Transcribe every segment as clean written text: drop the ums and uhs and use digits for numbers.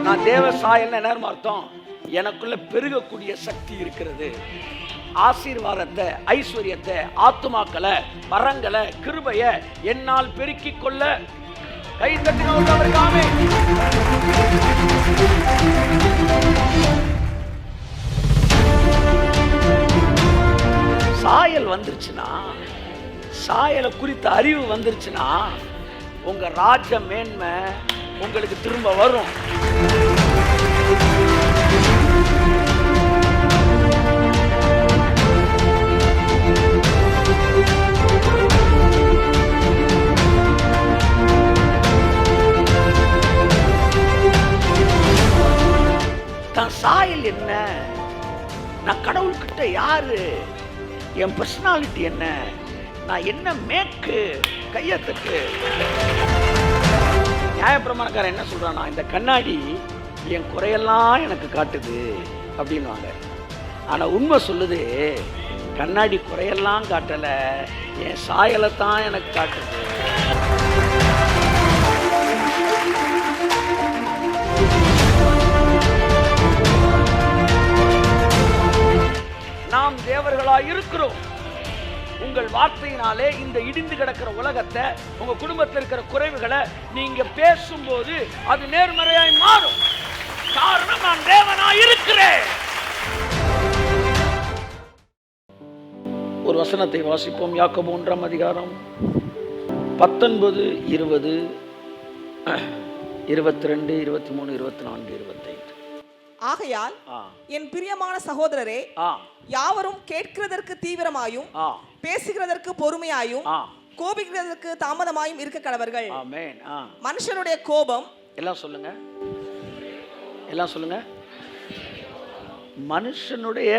நான் தேவ சாயல்னு என்ன அர்த்தம்? எனக்குள்ள பெருகக்கூடிய சக்தி இருக்கிறது. ஆசீர்வாதத்தை, ஐஸ்வர்யத்தை, ஆத்துமாக்களை, வரங்களை, கிருபையை என்னால் பெருக்கிக் கொள்ள கை தட்டினவர்களுக்காக சாயல் வந்துருச்சுன்னா, சாயலை குறித்த அறிவு வந்துருச்சுன்னா உங்க ராஜ மேன்மை உங்களுக்கு திரும்ப வரும். தான் சாயல் என்ன, நான் கடவுள்கிட்ட யாரு, என் பர்சனாலிட்டி என்ன, நான் என்ன மேற்கு, கையத்துக்கு. நியாயப்பிரமாணக்காரன் என்ன சொல்றானா, இந்த கண்ணாடி என் குறையெல்லாம் எனக்கு காட்டுது அப்படின்வாங்க. ஆனா உண்மை சொல்லுது, கண்ணாடி குறையெல்லாம் காட்டல, என் சாயலை தான் எனக்கு காட்டுது. நாம் தேவர்களாய் இருக்கிறோம். உங்கள் வார்த்தையினாலே இந்த இடிந்து கிடக்கிற உலகத்தை, உங்க குடும்பத்தில் இருக்கிற குறைவுகளை நீங்க பேசும்போது அது நேர்மறையாய் மாறும். காரணம், நான் தேவனாய் இருக்கிறேன். ஒரு வசனத்தை வாசிப்போம். யாக்கோபு 1ஆம் அதிகாரம் 19, 20, 22, 23, 24, 25. ஆகையால் என் பிரியமான சகோதரரே, யாவரும் கேட்கிறதற்கு தீவிரமாயும் பேசுகிறதற்கு பொறுமையாயும் கோபிக்கிறதற்கு தாமதமாயும் இருக்க கடவர்கள். ஆமென். மனுஷனுடைய கோபம், எல்லாம் சொல்லுங்க, எல்லாம் சொல்லுங்க, மனுஷனுடைய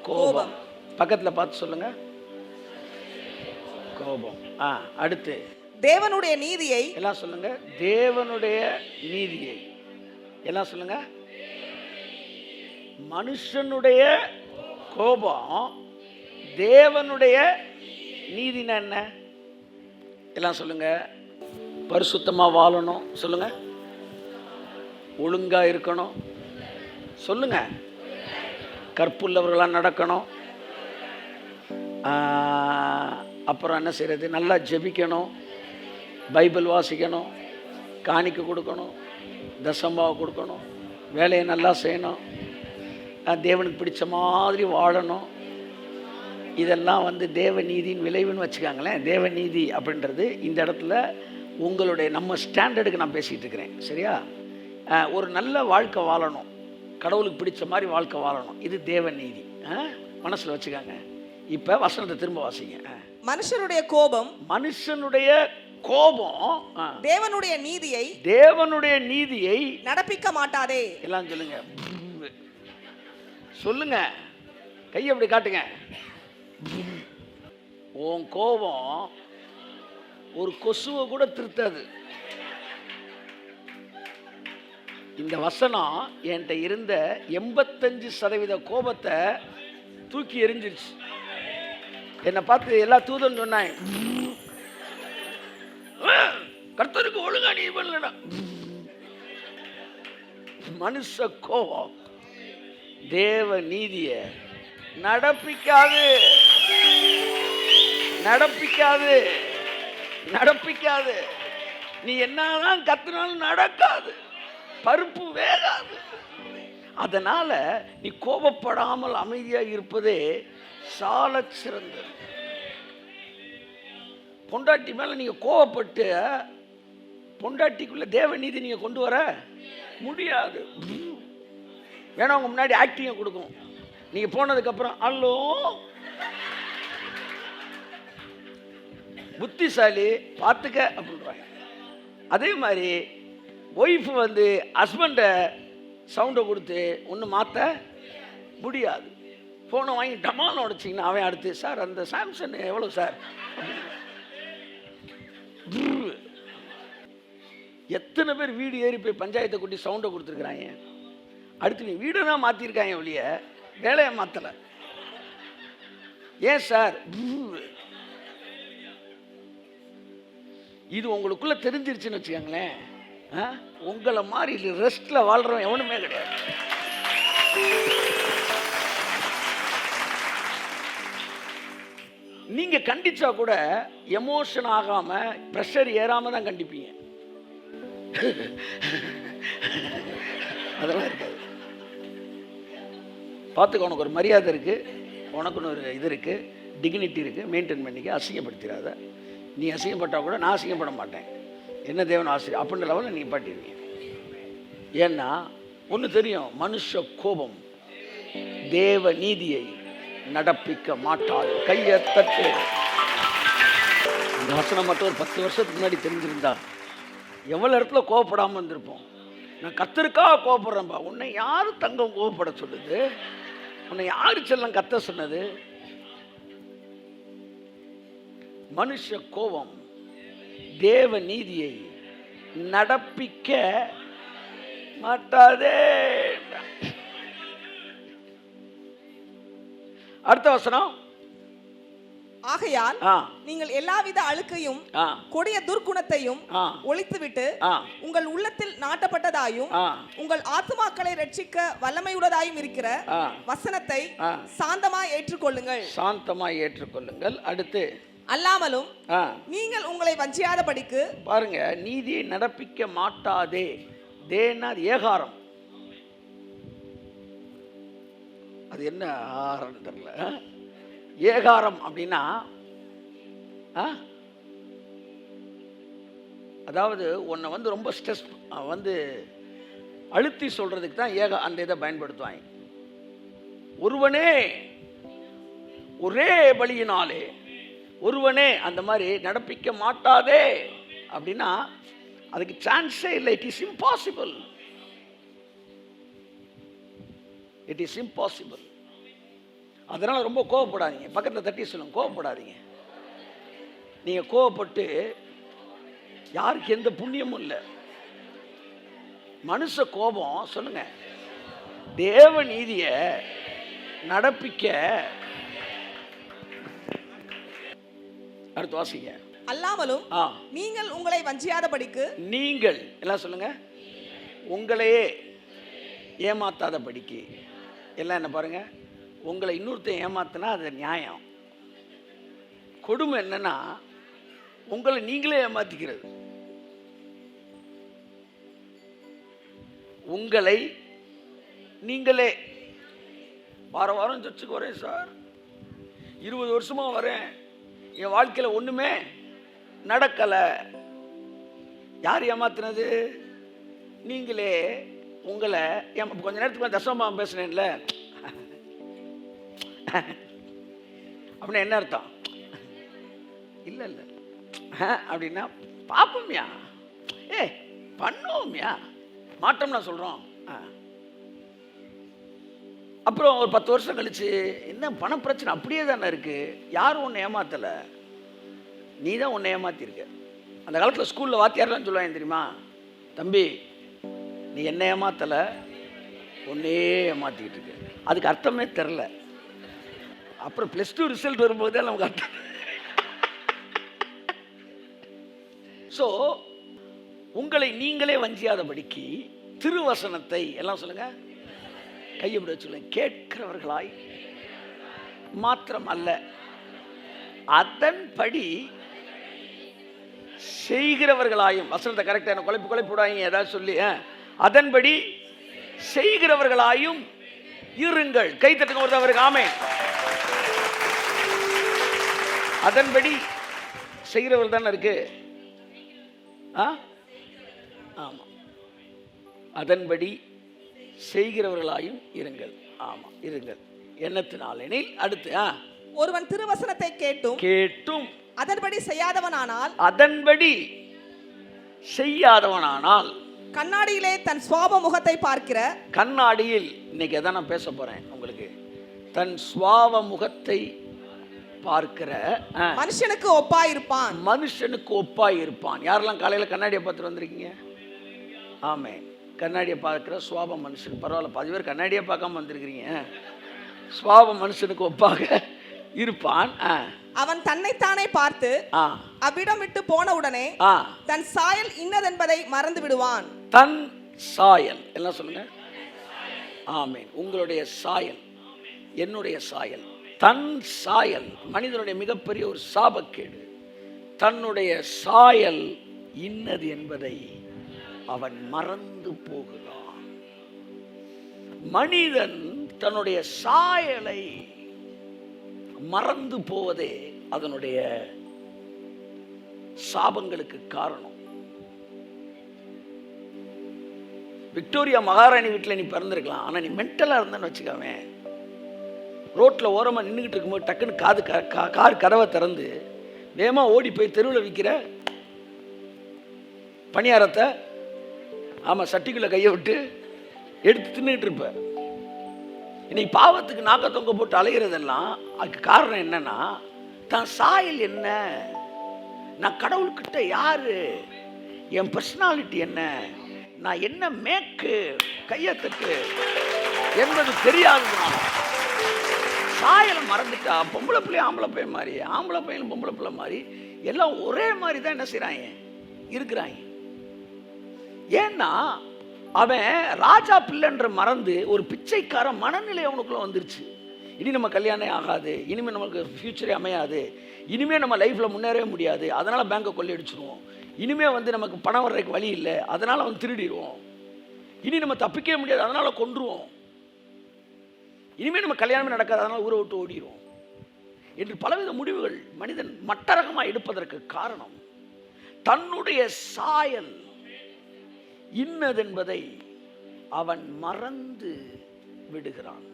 கோபம். பக்கத்துல பார்த்து சொல்லுங்க, கோபம். அடுத்து தேவனுடைய நீதியை, எல்லாம் சொல்லுங்க, தேவனுடைய நீதியை. எல்லாம் சொல்லுங்க, மனுஷனுடைய கோபம், தேவனுடைய நீதினா என்ன? எல்லாம் சொல்லுங்க. பரிசுத்தமா வாழணும் சொல்லுங்க, ஒழுங்கா இருக்கணும் சொல்லுங்க, கற்புள்ளவர்களா நடக்கணும், அப்புறம் என்ன செய்யறது, நல்லா ஜெபிக்கணும், பைபிள் வாசிக்கணும், காணிக்கை கொடுக்கணும், தசமாவை கொடுக்கணும், வேலையை நல்லா செய்யணும், தேவனுக்கு பிடிச்ச மாதிரி வாழணும். இதெல்லாம் தேவ நீதியின் விளைவுன்னு வச்சுக்காங்களேன். தேவ நீதி அப்படின்றது இந்த இடத்துல உங்களுடைய நம்ம ஸ்டாண்டர்டுக்கு நான் பேசிகிட்டு இருக்கிறேன், சரியா? ஒரு நல்ல வாழ்க்கை வாழணும், கடவுளுக்கு பிடிச்ச மாதிரி வாழ்க்கை வாழணும், இது தேவ நீதி. மனசில் வச்சுக்காங்க. இப்போ வசனத்தை திரும்ப வாசிங்க. மனுஷனுடைய கோபம், மனுஷனுடைய கோபம் தேவனுடைய நீதியை, தேவனுடைய நீதியை நடப்பிக்க மாட்டாதே. எல்லாம் சொல்லுங்க, சொல்லுங்க, கையை அப்படி காட்டுங்க. உன் கோபம் ஒரு கொசுவை கூட திருத்தாது. இந்த வசனம் என்கிட்ட இருந்த 85% கோபத்தை தூக்கி எறிஞ்சிருச்சு. என்னை பார்த்து எல்லா தூதன் சொன்னாங்க, கர்த்தருக்கு ஒழுங்கா நீ பண்ணலடா. மனுஷ கோபம் தேவ நீதியை நடப்பிக்காது, நடப்பிக்காது, நடப்பிக்காது. நீ என்னதான் கத்துனாலும் நடக்காது, பருப்பு வேகாது. அதனால நீ கோபப்படாமல் அமைதியாக இருப்பதே சால சிறந்தது. பொண்டாட்டி மேல நீங்க கோபப்பட்டு பொண்டாட்டிக்குள்ள தேவ நீதி நீங்க கொண்டு வர முடியாது. வேணா உங்க முன்னாடி ஆக்டிங்க கொடுக்கும், நீங்க போனதுக்கு அப்புறம் அல்லோ புத்திசாலி பார்த்துக்க அப்படின்றாங்க. அதே மாதிரி ஒய்ஃபு ஹஸ்பண்டை சவுண்டை கொடுத்து ஒன்றும் மாற்ற முடியாது. ஃபோனை வாங்கி டமால் உடைச்சிங்கன்னா அவன் அடுத்து, சார் அந்த சாம்சங் எவ்வளோ சார்? எத்தனை பேர் வீடு ஏறி போய் பஞ்சாயத்தை கூட்டி சவுண்டை கொடுத்துருக்குறாங்க. அடுத்து நீ வீடை தான் மாற்றிருக்காங்க ஒழிய வேலையை மாற்றலை. ஏன் சார்? இது உங்களுக்குள்ள தெரிஞ்சிருச்சுன்னு வச்சுக்கோங்களேன், உங்களை மாதிரி ரெஸ்ட்ல வாழ்றவன் எவனுமே கிடையாது. நீங்க கண்டிச்சா கூட எமோஷன் ஆகாம பிரஷர் ஏறாம தான் கண்டிப்பீங்க. அதெல்லாம் இருக்காது. பார்த்துக்க, உனக்கு ஒரு மரியாதை இருக்கு, உனக்குன்னு ஒரு இது இருக்கு, டிக்னிட்டி இருக்கு, மெயின்டைன் பண்ணிக்க. அசிங்கப்படுத்திடாத. நீ அசிங்கப்பட்டா கூட நான் அசிங்கப்பட மாட்டேன். என்ன தேவன் ஆசிரியர் அப்படின்ற லெவலில் நீங்கள் பாட்டிருவீங்க. ஏன்னா ஒன்று தெரியும், மனுஷ கோபம் தேவ நீதியை நடப்பிக்க மாட்டாது. கையை தட்டு. இந்த வசனம் மட்டும் ஒரு 10 வருஷத்துக்கு முன்னாடி தெரிஞ்சிருந்தா எவ்வளோ இடத்துல கோவப்படாமல் இருந்திருப்போம். நான் கர்த்தருக்காக கோவப்படுறேன்பா. உன்னை யார் தங்கம் கோவப்பட சொல்லுது? உன்னை யாரு செல்லம் கத்த சொன்னது? மனுஷ கோபம் தேவ நீதியை நடப்பிக்க மாட்டாதே. அடுத்த வசனம். ஆகையால் நீங்கள் எல்லாவித அழுக்கையும் கொடிய துர்க்குணத்தையும் ஒழித்துவிட்டு உங்கள் உள்ளத்தில் நாட்டப்பட்டதாயும் உங்கள் ஆத்துமாக்களை ரட்சிக்க வல்லமையுள்ளதாயும் இருக்கிற வசனத்தை சாந்தமாய் ஏற்றுக்கொள்ளுங்கள். சாந்தமாய் ஏற்றுக்கொள்ளுங்கள். அடுத்து, அல்லாமலும் நீங்கள் உங்களை வஞ்சியாதபடிக்கு. பாருங்க, நீதியை நடப்பிக்க மாட்டாதே. தேனா ஏகாரம். அது என்ன ஆரம் தெரியல. ஏகாரம் அப்படின்னா அதாவது உன்னை வந்து ரொம்ப ஸ்ட்ரெஸ் வந்து அழுத்தி சொல்றதுக்கு தான் அந்த இதை பயன்படுத்துவாங்க. ஒருவனே ஒரே பலியினாலே ஒருவனே அந்த மாதிரி நடப்பிக்க மாட்டாதே அப்படின்னா அதுக்கு சான்ஸே இல்லை. It is impossible. It is impossible. அதனால ரொம்ப கோவப்படாதீங்க. பக்கத்தில் தட்டி சொல்லுங்க, கோவப்படாதீங்க. நீங்க கோவப்பட்டு யாருக்கு எந்த புண்ணியமும் இல்லை. மனுஷ கோபம் சொல்லுங்க தேவ நீதியை நடப்பிக்க. அடுத்து வாசிங்க. அல்லாமலும் நீங்கள் உங்களை வஞ்சியாதபடிக்கு. நீங்கள் எல்லாம் சொல்லுங்க, உங்களையே ஏமாத்தாதபடிக்கு. எல்லாம் என்ன பாருங்க, உங்களை இன்னொருத்தன் ஏமாத்தினா அது நியாயம். கொடுமை என்னன்னா உங்களை நீங்களே ஏமாத்திக்கிறது. உங்களை நீங்களே. வாரம் வாரம் சர்ச்சுக்கு வரேன் சார், 20 வருஷமா வரேன், என் வாழ்க்கையில் ஒண்ணுமே நடக்கலை. யார் ஏமாத்தினது? நீங்களே உங்களை. கொஞ்ச நேரத்துக்கு தசமபாகம் பேசுனேன்ல, அப்படின்னா என்ன அர்த்தம்? இல்லை இல்லை அப்படின்னா பார்ப்போம்யா, பண்ணுவோம்யா, மாட்டோம்னா சொல்கிறோம். அப்புறம் ஒரு 10 வருஷம் கழிச்சு என்ன பண பிரச்சனை அப்படியே தானே இருக்கு. யாரும் ஒன்று ஏமாத்தலை, நீ தான் ஒன்று ஏமாத்திருக்க. அந்த காலத்தில் ஸ்கூலில் வாத்தியாரெலாம் சொல்லுவாங்க தெரியுமா, தம்பி நீ என்ன ஏமாத்தலை, ஒன்னே ஏமாத்திக்கிட்டு இருக்கு. அதுக்கு அர்த்தமே தெரில. அப்புறம் +2 ரிசல்ட் வரும்போது தான் நமக்கு அர்த்தம். ஸோ உங்களை நீங்களே வஞ்சியாதபடிக்கு திருவசனத்தை எல்லாம் சொல்லுங்க, கையப்பட சொல்லுங்க, கேட்கிறவர்களாய் மாத்திரம் அல்ல அதன்படி செய்கிறவர்களாயும். வசனத்தை கரெக்டாக என்ன குழப்பி விடாங்க ஏதாவது சொல்லி. அதன்படி செய்கிறவர்களாயும் இருங்கள். கை தட்டுங்க ஒரு அவருக்கு. ஆமென். அதன்படி செய்கிறவர்கள் தானே இருக்கு. ஆமா, அதன்படி செய்கிறவர்களாயும் இருங்கள். ஆமா, இருங்கள். எண்ணத்தினாலெனில். அடுத்து, ஒருவன் திருவசனத்தை கேட்டும் அதன்படி செய்யாதவனானால் கண்ணாடியிலே தன் சுவாப முகத்தை பார்க்கிற. கண்ணாடியில் இன்னைக்கு எதை நான் பேச போறேன் உங்களுக்கு. தன் சுவாப முகத்தை பார்க்கிற மனுஷனுக்கு ஒப்பாயிருப்பான். மனுஷனுக்கு ஒப்பாயிருப்பான். யாரெல்லாம் காலையில் கண்ணாடியை பார்த்துட்டு வந்திருக்கீங்க? ஆமே, கண்ணாடியை பார்க்கிற சுவாப மனுஷன். பரவாயில்ல, 10 பேர் கண்ணாடியை பார்க்காம வந்திருக்கிறீங்க. சுவாப மனுஷனுக்கு ஒப்பாக இருப்பான். அவன் தன்னைத்தானே பார்த்து அவ்விடம் விட்டு போன உடனே தன் சாயல் இன்னதென்பதை மறந்து விடுவான். தன் சாயல் எல்லாம் சொல்லுங்க. ஆமென். உங்களுடைய சாயல், என்னுடைய சாயல், தன் சாயல் மனிதனுடைய மிகப்பெரிய ஒரு சாபக்கேடு. தன்னுடைய சாயல் இன்னது என்பதை அவன் மறந்து போகிறான். மனிதன் தன்னுடைய சாயலை மறந்து போவதே அதனுடைய சாபங்களுக்கு காரணம். விக்டோரியா மகாராணி வீட்டில் நீ பிறந்திருக்கலாம், ஆனால் நீ மென்டலாக இருந்தேன்னு வச்சுக்கவே, ரோட்டில் ஓரமாக நின்றுக்கிட்டு இருக்கும்போது டக்குன்னு கார் கதவை திறந்து வேகமாக ஓடி போய் தெருவில் விற்கிற பணியாரத்தை சட்டிக்குள்ளே கையை விட்டு எடுத்து தின்னுட்டு இருப்ப. இன்னைக்கு பாவத்துக்கு நாக்க தொங்க போட்டு அலைகிறதெல்லாம் அதுக்கு காரணம் என்னன்னா, தான் சாயல் என்ன, நான் கடவுள்கிட்ட யாரு, என் பர்சனாலிட்டி என்ன, நான் என்ன மேக்கு கையத்துக்கு என்பது தெரியாதுதான். சாயலை மறந்துட்டா பொம்பளை பிள்ளை ஆம்பளை பையன் மாதிரி, ஆம்பளை பையன் பொம்பளை பிள்ளை மாதிரி எல்லாம் ஒரே மாதிரி தான் என்ன செய்யறாங்க, இருக்கிறாங்க. ஏன்னா அவன் ராஜா பிள்ளைன்ற மறந்து ஒரு பிச்சைக்கார மனநிலை அவனுக்குள்ள வந்துருச்சு. இனி நம்ம கல்யாணம் ஆகாது, இனிமேல் நமக்கு ஃபியூச்சரே அமையாது, இனிமேல் நம்ம லைஃப்பில் முன்னேறவே முடியாது, அதனால் பேங்கை கொள்ளையடிச்சிடுவோம், இனிமேல் நமக்கு பணம் வர்றதுக்கு வழி இல்லை, அதனால் திருடிடுவோம், இனி நம்ம தப்பிக்கவே முடியாது, அதனால் கொன்றுவோம், இனிமேல் நம்ம கல்யாணமே நடக்காது, அதனால் ஊரை விட்டு ஓடிடுவோம் என்று பலவித முடிவுகள் மனிதன் மட்டரகமாக எடுப்பதற்கு காரணம் தன்னுடைய சாயல் இன்னதென்பதை அவன் மறந்து விடுகிறான்.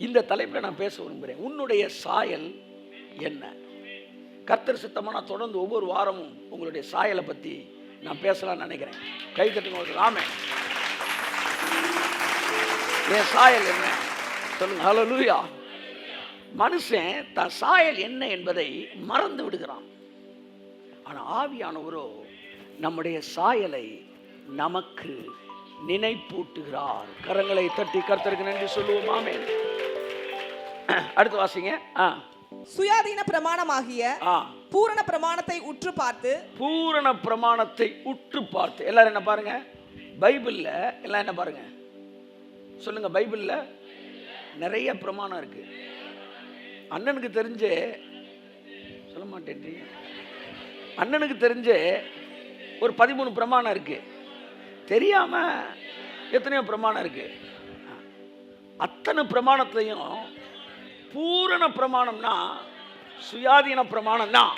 இந்த தலைப்பில் நான் பேச விரும்புகிறேன். உன்னுடைய சாயல் என்ன? கர்த்தர் சித்தமாக நான் தொடர்ந்து ஒவ்வொரு வாரமும் உங்களுடைய சாயலை பற்றி நான் பேசலாம்னு நினைக்கிறேன். கை தட்டுங்க. ஆமென். என் சாயல் என்ன சொல்லுங்க. ஹல்லேலூயா. மனுஷன் தன் சாயல் என்ன என்பதை மறந்து விடுகிறான். ஆனால் ஆவியானவரோ நம்முடைய சாயலை நமக்கு நினைப்பூட்டுகிறார். கரங்களை தட்டி கர்த்தருக்கு நன்றி சொல்லுவோம். ஆமென். அடுத்து வாசிங்க. சுயாதீன பிரமாணமாகிய பூரண பிரமாணத்தை உற்று பார்த்து, பூரண பிரமாணத்தை உற்று பார்த்து. எல்லாரும் என்ன பாருங்க, பைபிள்ல எல்லாம் என்ன பாருங்க சொல்லுங்க. பைபிள்ல நிறைய பிரமாணம் இருக்கு. அண்ணனுக்கு தெரிஞ்சே சொல்ல மாட்டேன், அண்ணனுக்கு தெரிஞ்சே ஒரு 13 பிரமாணம் இருக்கு. தெரியாம எத்தனையோ பிரமாணம் இருக்கு. அத்தனை பிரமாணத்தையும் பூரண பிரமாணம்னா சுயாதீன பிரமாணம் தான்.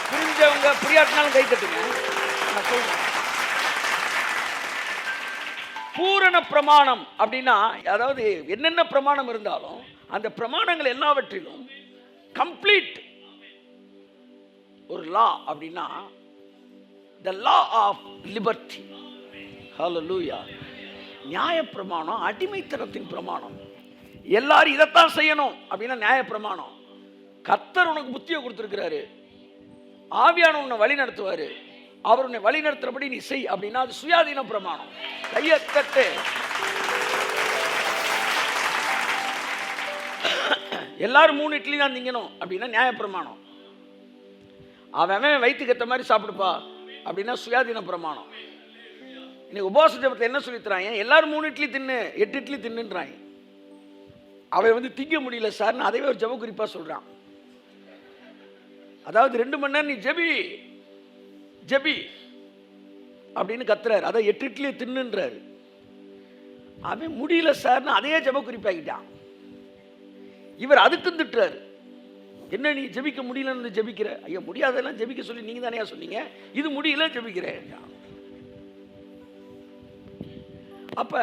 புரிஞ்சவங்க புரியாட்டினாலும் கை தட்டுங்க. நான் சொல்றேன். பூரண பிரமாணம் அப்படின்னா, அதாவது என்னென்ன பிரமாணம் இருந்தாலும் அந்த பிரமாணங்கள் எல்லாவற்றிலும் கம்ப்ளீட் ஒரு லா அப்படின்னா the law of liberty. Hallelujah. நியாய பிரமாணம் அடிமைத்தனத்தின் பிரமாணம். எல்லாரும் இதைத்தான் செய்யணும் அப்படின்னா நியாய பிரமாணம். கர்த்தர் உனக்கு புத்தியை கொடுத்திருக்கிறாரு, ஆவியான உன்னை வழி நடத்துவாரு, அவர் உன்னை வழி நடத்துறபடி நீ செய் அப்படின்னா அது சுயாதீன பிரமாணம். கையை தட்டு. எல்லாரும் 3 இட்லி தான் திங்கணும் அப்படின்னா நியாய பிரமாணம். அவன் வயிற்றுக்கு ஏற்ற மாதிரி சாப்பிடுப்பா அப்படின்னா சுயாதீன பிரமாணம். இன்னைக்கு உபவாச ஜெபத்தை என்ன சொல்லித்தராங்க, எல்லாரும் 3 இட்லி தின்னு 8 இட்லி தின்னுன்றாங்க. அவன் திங்க முடியல சார்னு அதைவே ஒரு ஜெப குறிப்பா சொல்றான். அதாவது 2 மணி நேரம் நீ ஜெபி ஜெபி அப்படின்னு கத்துறாரு. அதை 8 இட்லியை தின்னுன்றாரு. அவன் முடியல சார்னு அதையே ஜெப குறிப்பாக்கிட்டான். இவர் அதுக்கு திட்டுறாரு. என்ன நீ ஜெபிக்க முடியலன்னு ஜெபிக்கிற? ஐயா முடியாதெல்லாம் ஜெபிக்க சொல்லி நீங்க தானே சொன்னீங்க, இது முடியல ஜெபிக்கிறேன். அப்ப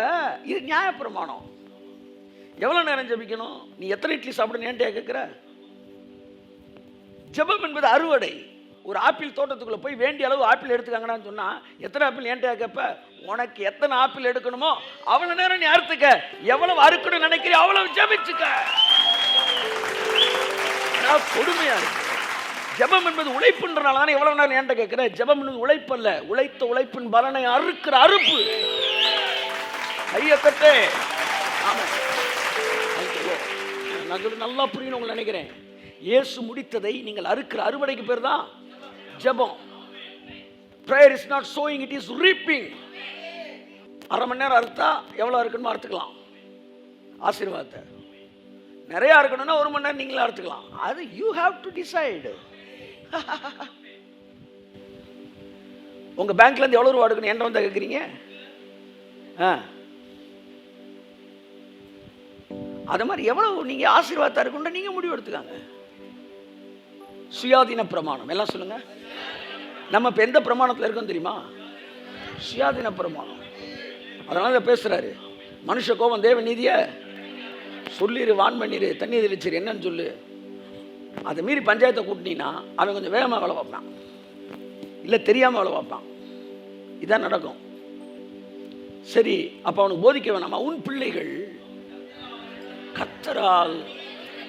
இது நியாய பிரமாணம். எவ்வளவு நேரம் ஜெபிக்கணும், நீ எத்தனை இட்லி சாப்பிடணும் ஏன்டா கேட்கிற? ஜெபம் என்பது அறுவடை. ஒரு ஆப்பிள் தோட்டத்துக்குள்ள போய் வேண்டிய அளவு ஆப்பிள் எடுத்துக்காங்கன்னு சொன்னா எத்தனை ஆப்பிள் ஏன்டா கேட்ப? உனக்கு எத்தனை ஆப்பிள் எடுக்கணுமோ அவ்வளவு நேரம் நீ அறுத்துக்க. எவ்வளவு அறுக்கணும்னு நினைக்கிற அவ்வளவு ஜெபிச்சுக்க. கொடுமையா இருக்கு. ஜெபம் என்பது உழைப்புன்றனால தானே எவ்வளவு நேரம் ஏன்டா கேட்கிற? ஜெபம் என்பது உழைப்பல்ல, உழைத்த உழைப்பின் பலனை அறுக்கிற அறுப்பு. ஐயத்தட்டே. ஆமா நான் சொல்லி நல்லா புரியணும் உங்களுக்கு நினைக்கிறேன். இயேசு முடித்ததை நீங்கள் அறுக்கிற அறுவடைக்கு பேர் தான் ஜெபம். prayer is not sowing, it is reaping. அரை மணி நேரம் அறுத்தா எவ்வளோ இருக்கணுமோ அறுத்துக்கலாம். ஆசீர்வாதத்தை நிறையா இருக்கணும்னா 1 மணி நேரம் நீங்களே அறுத்துக்கலாம். அது யூ ஹாவ் டு டிசைடு. உங்கள் பேங்க்லேருந்து எவ்வளோ ரூபா எடுக்கணும் என்ன வந்து கேட்குறீங்க? அது மாதிரி எவ்வளவு நீங்கள் ஆசீர்வாதம் இருக்குன்ற நீங்கள் முடிவு எடுத்துக்காங்க. சுயாதீன பிரமாணம் எல்லாம் சொல்லுங்க. நம்ம இப்போ எந்த பிரமாணத்தில் இருக்கோம் தெரியுமா? சுயாதீன பிரமாணம். அதனால பேசுறாரு, மனுஷ கோபம் தேவ நீதிய சொல்லிடு, வான் பண்ணிடு, தண்ணி தெளிச்சிரு, என்னன்னு சொல்லு. அதை மீறி பஞ்சாயத்தை கூட்டினீங்கன்னா அவன் கொஞ்சம் வேகமாக வேலை பார்ப்பான், இல்லை தெரியாமல் வேலை பார்ப்பான். இதான் நடக்கும். சரி, அப்போ அவனுக்கு போதிக்க வேணாமா? உன் பிள்ளைகள் கர்த்தரால்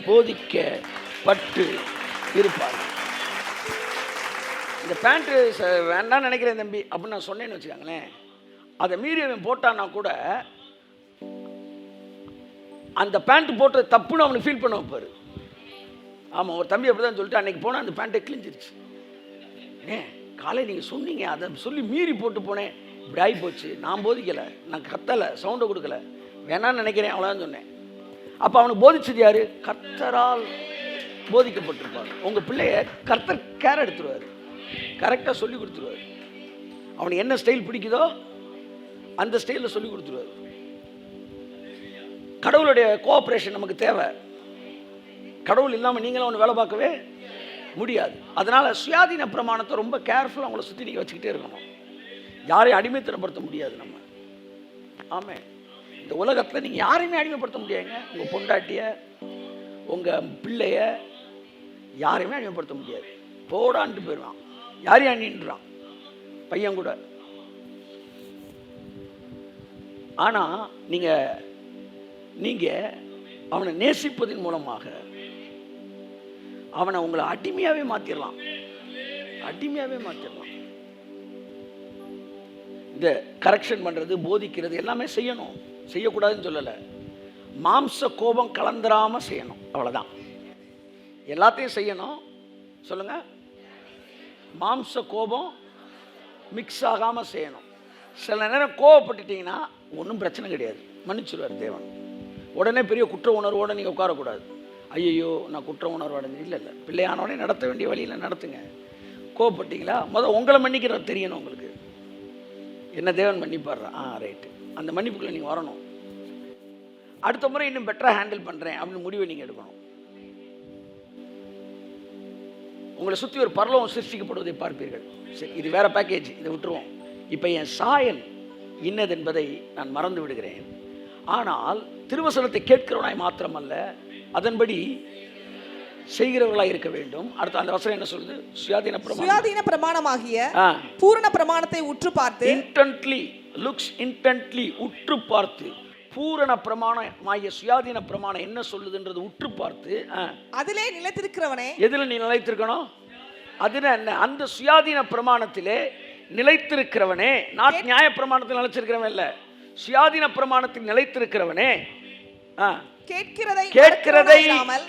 போதிக்கப்பட்டு இருப்பார். இந்த பேண்ட்டு வேண்டாம்னு நினைக்கிறேன் தம்பி அப்படின்னு நான் சொன்னேன்னு வச்சுக்காங்களேன், அதை மீறி அவன் போட்டான்னா கூட அந்த பேண்ட் போட்டது தப்புன்னு அவனுக்கு ஃபீல் பண்ண வைப்பார். ஆமாம், ஒரு தம்பி அப்படி தான் சொல்லிட்டு அன்றைக்கி போனால் அந்த பேண்ட்டை கிழிஞ்சிருச்சு. காலையில் நீங்கள் சொன்னீங்க, அதை சொல்லி மீறி போட்டு போனேன், இப்படி ஆகி போச்சு. நான் போதிக்கலை, நான் கத்தலை, சவுண்டை கொடுக்கல, வேணான்னு நினைக்கிறேன், அவ்வளோதான் சொன்னேன். அப்போ அவனுக்கு போதிச்சது யார்? கர்த்தரால் போதிக்கப்பட்டிருப்பார். உங்கள் பிள்ளைய கர்த்தர் கேர் எடுத்துருவார், கரெக்டாக சொல்லி கொடுத்துருவார். அவனுக்கு என்ன ஸ்டைல் பிடிக்குதோ அந்த ஸ்டைலில் சொல்லி கொடுத்துருவார். கடவுளுடைய கோஆப்ரேஷன் நமக்கு தேவை. கடவுள் இல்லாமல் நீங்களும் அவனை வேலை பார்க்கவே முடியாது. அதனால் சுயாதீன பிரமாணத்தை ரொம்ப கேர்ஃபுல்லாக அவங்கள சுற்றி நீங்கள் வச்சுக்கிட்டே இருக்கணும். யாரையும் அடிமைத்தனப்படுத்த முடியாது நம்ம. ஆமாம், இந்த உலகத்தில் நீங்கள் யாரையுமே அடிமைப்படுத்த முடியாதுங்க. உங்கள் பொண்டாட்டிய, உங்கள் பிள்ளைய யாரையுமே அடிமைப்படுத்த முடியாது. போடான்ட்டு போயிடுவான், யாரையும் அணின்றான் பையன் கூட. ஆனால் நீங்கள் அவனை நேசிப்பதன் மூலமாக அவனை உங்களை அடிமையாகவே மாற்றிடலாம், அடிமையாகவே மாற்றிடலாம். இந்த கரெக்ஷன் பண்ணுறது, போதிக்கிறது எல்லாமே செய்யணும், செய்யக்கூடாதுன்னு சொல்லலை. மாம்ச கோபம் கலந்துராமல் செய்யணும், அவ்வளோதான். எல்லாத்தையும் செய்யணும். சொல்லுங்க, மாம்ச கோபம் மிக்ஸ் ஆகாமல் செய்யணும். சில நேரம் கோவப்பட்டுட்டீங்கன்னா ஒன்றும் பிரச்சனை கிடையாது, மன்னிச்சுடுவார் தேவன். உடனே பெரிய குற்ற உணர்வோடு நீங்கள் உட்காரக்கூடாது. ஐயோ நான் குற்ற உணர்வு அடைஞ்சு, இல்லை இல்லை, பிள்ளையானோடனே நடத்த வேண்டிய வழியில் நடத்துங்க. கோவப்பட்டீங்களா, உங்களை மன்னிக்கிறது தெரியணும் உங்களுக்கு. என்ன தேவன் மன்னிப்பாடுறா, ரைட்டு, அந்த மன்னிப்புக்குள்ளே நீங்கள் வரணும். அடுத்த முறை இன்னும் பெட்டராக ஹேண்டில் பண்ணுறேன் அப்படின்னு முடிவை நீங்கள் எடுக்கணும். உங்களை சுற்றி ஒரு பரலோகம் சிருஷ்டிக்கப்படுவதை பார்ப்பீர்கள். சரி, இது வேற பேக்கேஜ், இதை விட்டுருவோம். இப்போ என் சாயல் இன்னது என்பதை நான் மறந்து விடுகிறேன். ஆனால் திருவசனத்தை கேட்கிறவனாய் மாத்திரமல்ல, அதன்படி செய்கிறவர்களாக இருக்க வேண்டும். அடுத்த அந்த வசனம் என்ன சொல்லுது? சுயாதீன பிரமாணமாகிய பூரண பிரமாணத்தை உற்று பார்த்து, இன்டென்ட்லி லுக்ஸ் இன்டென்ட்லி, உற்று பார்த்து, பூரண பிரமாணமாகிய சுயாதீன பிரமாணம் என்ன சொல்லுதுன்றது உற்று பார்த்து, அதிலே நிலைத்திருக்கிறவனே. எதில் நீ நிலைத்திருக்கணும்? அதுனா என்ன? அந்த சுயாதீன பிரமாணத்திலே நிலைத்திருக்கிறவனே. நான் நியாய பிரமாணத்தில் நிலைச்சிருக்கிறவன் இல்லை, சுயாதீன பிரமாணத்தில் நிலைத்திருக்கிறவனே.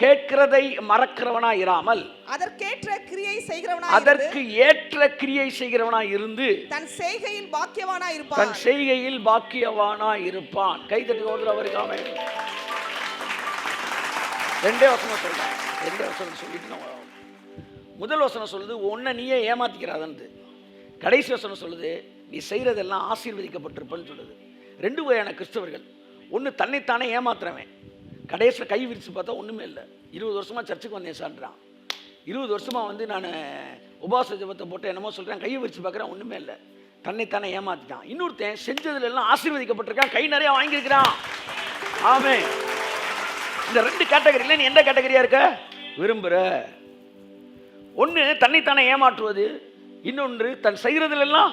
கேட்கிறதை மறக்கிறவனா இராமல், அதற்கு ஏற்ற கிரியை செய்கிறவனாய் இருந்து தன் செய்கையில் பாக்கியவானாய் இருப்பான். கைதட்டி ஓடுறவருக்கு ஆமென். ரெண்டே வசனம் சொல்றேன், ரெண்டே வசனம் சொல்லிட்டு முதல் வசனம் சொல்லுது உன்னை நீயே ஏமாத்திக்கிறாதன்னு. கடைசி வசனம் சொல்லுது நீ செய்கிறதெல்லாம் ஆசீர்வதிக்கப்பட்டிருப்பன்னு சொல்லுது. ரெண்டு வகையான கிறிஸ்தவர்கள். ஒன்று தன்னைத்தானே ஏமாத்துறவன், கடைசியில் கை விரித்து பார்த்தா ஒன்றுமே இல்லை. 20 வருஷமாக சர்ச்சுக்கு வந்தேன் சான்றான், 20 வருஷமாக வந்து நான் உபாச ஜபத்தை போட்டு என்னமோ சொல்கிறேன், கையை விரித்து பார்க்குறேன், ஒன்றுமே இல்லை, தன்னைத்தானே ஏமாற்றிட்டான். இன்னொருத்தன் செஞ்சதுல எல்லாம் ஆசீர்வதிக்கப்பட்டிருக்கான், கை நிறையா வாங்கியிருக்கிறான். ஆமென். இந்த ரெண்டு கேட்டகரியில் நீ எந்த கேட்டகரியாக இருக்க விரும்புகிற? ஒன்று தன்னைத்தானே ஏமாற்றுவது, இன்னொன்று தன் செய்கிறதுலாம்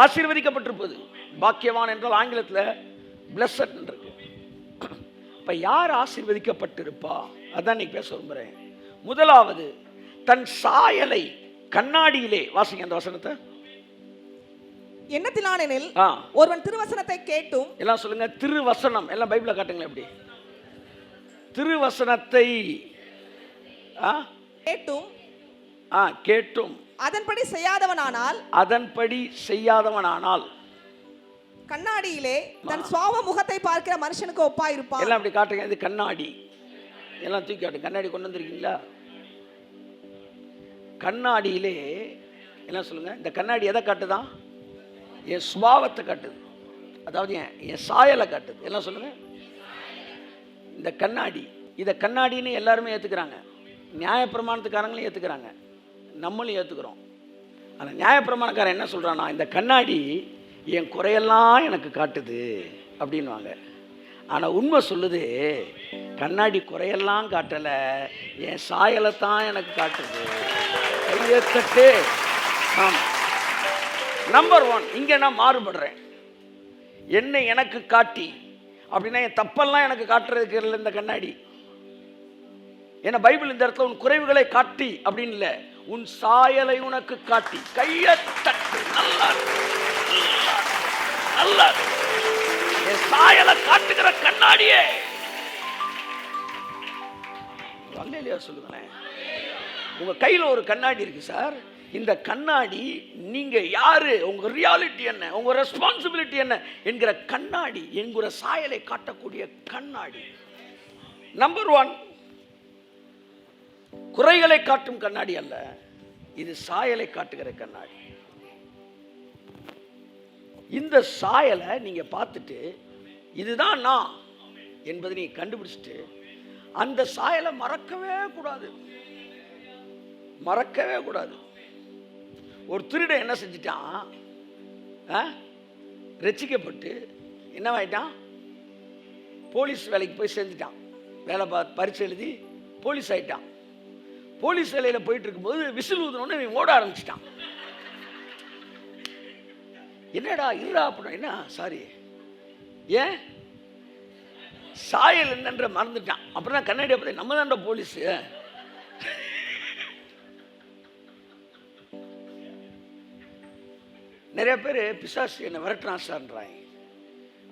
ஆசீர்வதிக்கப்பட்டிருப்பது. பாக்கியவான் என்றால் ஆங்கிலத்தில் பிளஸட் இருக்கு. இப்போ யார் ஆசீர்வதிக்கப்பட்டிருப்பா? அதான் நீ பேச விரும்புகிறேன். முதலாவது தன் சாயலை கண்ணாடியிலே வாசிங்க அந்த வசனத்தை. எண்ணத்தினானெனில் ஒருவன் திருவசனத்தை கேட்டும், எல்லாம் சொல்லுங்க திருவசனம், எல்லாம் பைபிளை காட்டுங்களேன். எப்படி திருவசனத்தை கேட்டும் அதன்படி செய்யாதவனானால் கண்ணாடியிலே தன் சுவாவ முகத்தை பார்க்கிற மனுஷனுக்கு ஒப்பாயிருப்பான். எல்லாம் அப்படி காட்டுங்க. இது கண்ணாடி, எல்லாம் தூக்கி காட்டுங்க. கண்ணாடி கொண்டு வந்திருக்கீங்களா? கண்ணாடியிலே என்ன சொல்லுங்க, இந்த கண்ணாடி எதை காட்டுதான்? என் சுபாவத்தை காட்டுது, அதாவது என் சாயலை காட்டுது. எல்லாம் சொல்லுங்க. இந்த கண்ணாடி, இதை கண்ணாடின்னு எல்லாருமே ஏற்றுக்கிறாங்க. நியாயப்பிரமாணத்துக்காரங்களும் ஏற்றுக்கிறாங்க, நம்மளும் ஏற்றுக்கிறோம். ஆனால் நியாயப்பிரமாணக்காரன் என்ன சொல்கிறான்னா, இந்த கண்ணாடி என் குறையெல்லாம் எனக்கு காட்டுது அப்படின்வாங்க. ஆனால் உண்மை சொல்லுது, கண்ணாடி குறையெல்லாம் காட்டலை, என் சாயலை தான் எனக்கு காட்டுது. கையேத்தட்டு. ஆமாம், நம்பர் 1 இங்கே நான் மாறுபடுறேன். என்னை எனக்கு காட்டி அப்படின்னா என் தப்பெல்லாம் எனக்கு காட்டுறதுக்கு இல்லை இந்த கண்ணாடி. ஏன்னா பைபிள் இந்த இடத்துல உன் குறைவுகளை காட்டி அப்படின்னு இல்லை, உன் சாயலை உனக்கு காட்டி. கையத்தட்டு. நல்லா நல்லா என் சாயலை காட்டுகிற கண்ணாடியே. அல்லேலூயா சொல்லுங்களேன். உங்க கையில ஒரு கண்ணாடி இருக்கு சார். இந்த கண்ணாடி நீங்க யாரு, உங்க ரியாலிட்டி என்ன, உங்க ரெஸ்பான்சிபிலிட்டி என்ன என்கிற கண்ணாடி, என்கிற சாயலை காட்டக்கூடிய கண்ணாடி. நம்பர் 1 குறைகளை காட்டும் கண்ணாடி அல்ல, இது சாயலை காட்டுகிற கண்ணாடி. இந்த சாயலை நீங்க பார்த்துட்டு இதுதான் நான் என்பதை நீங்க கண்டுபிடிச்சிட்டு அந்த சாயலை மறக்கவே கூடாது, மறக்கவே கூடாது. ஒரு திருடன் என்ன செஞ்சிட்டான், ரட்சிக்கப்பட்டு என்னவாயிட்டான், போலீஸ் வேலைக்கு போய் சேர்ந்துட்டான். வேலை பரீட்சை எழுதி போலீஸ் ஆயிட்டான். போலீஸ் வேலையில் போயிட்டு இருக்கும்போது விசில் ஊதுனோன்னு இவன் ஓட ஆரம்பிச்சிட்டான். என்னடா இருடா அப்படின்னா, என்ன சாரி, ஏன் சாயல் என்னன்ற மறந்துட்டான். அப்புறம் தான் கண்ணாடியை பற்றி நம்ம தான்டா போலீஸ். நிறைய பேர் பிசாசு என்னை விரட்டுறான் சார்ன்றாங்க.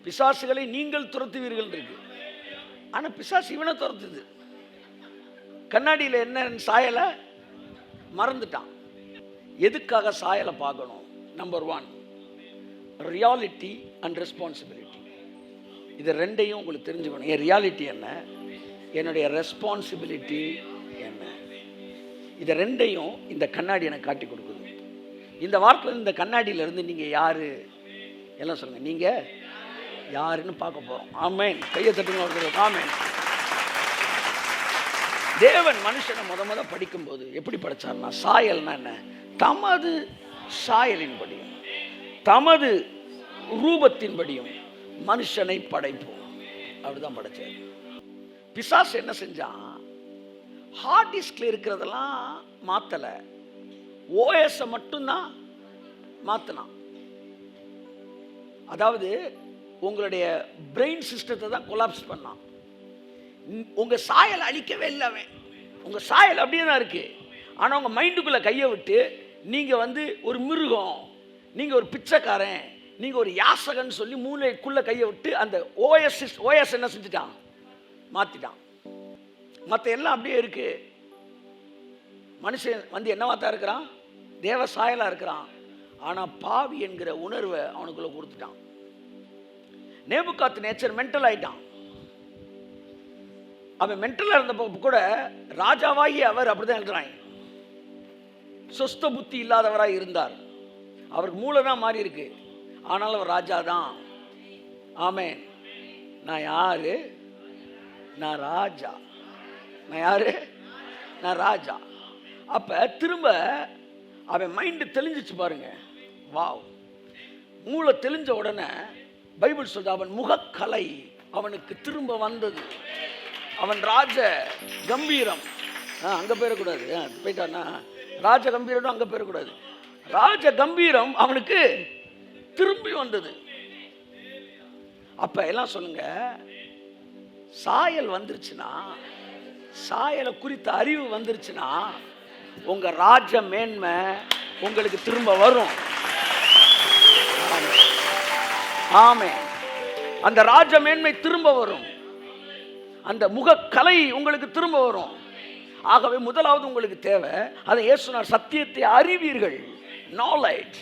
பிசாசுகளை நீங்கள் துரத்துவீர்கள் இருக்கு, ஆனால் பிசாசு இவனை துரத்துது. கண்ணாடியில் என்ன சாயலை மறந்துட்டான். எதுக்காக சாயலை பார்க்கணும்? Number 1 reality and responsibility. இது ரெண்டையும் உங்களுக்கு தெரிஞ்சுக்கணும். என் ரியாலிட்டி என்ன, என்னுடைய ரெஸ்பான்சிபிலிட்டி என்ன, இதை ரெண்டையும் இந்த கண்ணாடி எனக்கு காட்டி கொடுக்குது. இந்த வாரத்தில் இந்த கண்ணாடியிலிருந்து நீங்கள் யார் எல்லாம் சொல்லுங்கள், நீங்கள் யாருன்னு பார்க்க போகிறோம். ஆமேன். கையை தட்டுங்க. ஆமேன். தேவன் மனுஷனை முத படிக்கும்போது எப்படி படைச்சார்னா, சாயல்னா என்ன, தமது சாயலின்படியும் தமது ரூபத்தின்படியும் மனுஷனை படைப்போம், அப்படிதான் படைச்சார். பிசாசு என்ன செஞ்சான், ஹார்ட் டிஸ்க்ல இருக்கிறதெல்லாம் மாத்தல, ஓஎஸ் மட்டும்தான் மாத்தினான். அதாவது உங்களுடைய பிரெயின் சிஸ்டத்தை தான் கொலாப்ஸ் பண்ணான். உங்க சாயல் அழிக்கவே இல்லை அவன். உங்க சாயல் அப்படியே தான் இருக்கு. ஆனா உங்க மைண்டுக்குள்ள கையை விட்டு நீங்க ஒரு மிருகம், நீங்க ஒரு பிச்சைக்காரன், நீங்க ஒரு யாசகன் சொல்லி மூளைக்குள்ள கையை விட்டு அந்த ஓஎஸ் என்ன செஞ்சுட்டான், மாத்திட்டான். மற்ற எல்லாம் அப்படியே இருக்கு. மனுஷன் என்னவா தான் இருக்கிறான், தேவ சாயலா இருக்கிறான். ஆனா பாவி என்கிற உணர்வை அவனுக்குள்ள கொடுத்துட்டான். நேபுகாத் நேச்சர் மென்டல் ஆயிட்டான். அவன் மென்டலா இருந்தப்போ கூட ராஜாவாகி அவர் அப்படிதான் எழுதுறாங்க. சொஸ்த புத்தி இல்லாதவராய் இருந்தார். அவருக்கு மூளை தான் மாறி இருக்கு, ஆனால் அவர் ராஜா தான். ஆமேன். நான் யாரு, நான் ராஜா. நான் யாரு, நான் ராஜா. அப்ப திரும்ப அவன் மைண்டு தெளிஞ்சிச்சு பாருங்க. வாவ். மூளை தெளிஞ்ச உடனே பைபிள் சொல்ற அவன் முகக்கலை அவனுக்கு திரும்ப வந்தது. அவன் ராஜ கம்பீரம் அங்க போயிடக்கூடாது, போயிட்டான்னா ராஜ கம்பீரம் அங்க போயிடக்கூடாது. ராஜ கம்பீரம் அவனுக்கு திரும்பி வந்தது. அப்ப எல்லாம் சொல்லுங்க, சாயல் வந்துருச்சுன்னா, சாயலை குறித்த அறிவு வந்துருச்சுன்னா உங்க ராஜ மேன்மை உங்களுக்கு திரும்ப வரும். ஆமே. அந்த ராஜ மேன்மை திரும்ப வரும். அந்த முகக்கலை உங்களுக்கு திரும்ப வரும். ஆகவே முதலாவது உங்களுக்கு தேவை, அதை இயேசு சொன்னார், சத்தியத்தை அறிவீர்கள். நாலேஜ்.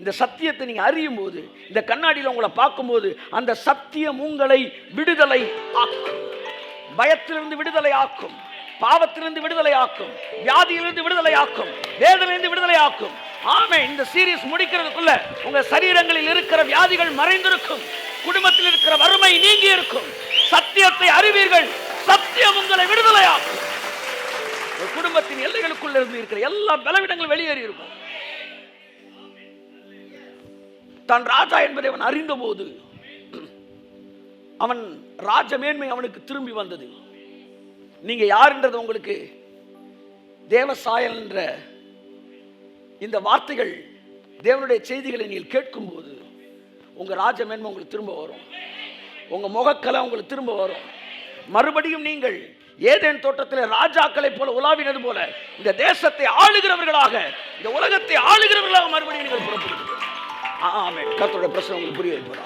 இந்த சத்தியத்தை நீங்க அறியும் போது, இந்த கண்ணாடியில் உங்களை பார்க்கும்போது, அந்த சத்தியம் உங்களை விடுதலை ஆக்கும். பயத்திலிருந்து விடுதலை ஆக்கும், பாவத்திலிருந்து விடுதலை ஆக்கும், வியாதியிலிருந்து விடுதலை ஆக்கும், வேதனையிலிருந்து விடுதலை ஆக்கும். ஆமென். இந்த சீரிஸ் முடிக்கிறதுக்குள்ள உங்க சரீரங்களில் இருக்கிற வியாதிகள் மறைந்திருக்கும், குடும்பத்தில் இருக்கிற வறுமை நீங்கி இருக்கும். சத்தியத்தை அறிவீர்கள், சத்தியம் உங்களை விடுதலை ஆக்கும். குடும்பத்தின் எல்லைகளுக்குள்ள இருந்து இருக்கிற எல்லா பலவீனங்களும் வெளியேறி இருக்கும். தான் ராஜா என்பதை அவன் அறிந்த போது அவன் ராஜ மேன்மை அவனுக்கு திரும்பி வந்தது. நீங்க யாருன்றது உங்களுக்கு தேவசாயல் என்ற இந்த வார்த்தைகள், தேவனுடைய செய்திகளை நீங்கள் கேட்கும் போது உங்க ராஜ மேன்மை உங்களுக்கு திரும்ப வரும், உங்க முகக்கலை உங்களுக்கு திரும்ப வரும். மறுபடியும் நீங்கள் ஏதேன் தோட்டத்தில் ராஜாக்களை போல உலாவினது போல இந்த தேசத்தை ஆளுகிறவர்களாக, இந்த உலகத்தை ஆளுகிறவர்களாக மறுபடியும் நீங்கள் புறப்படுவீர்கள். ஆமென். கர்த்தருடைய பிரசன்னம் உங்களுக்கு புரிய வைப்பதா.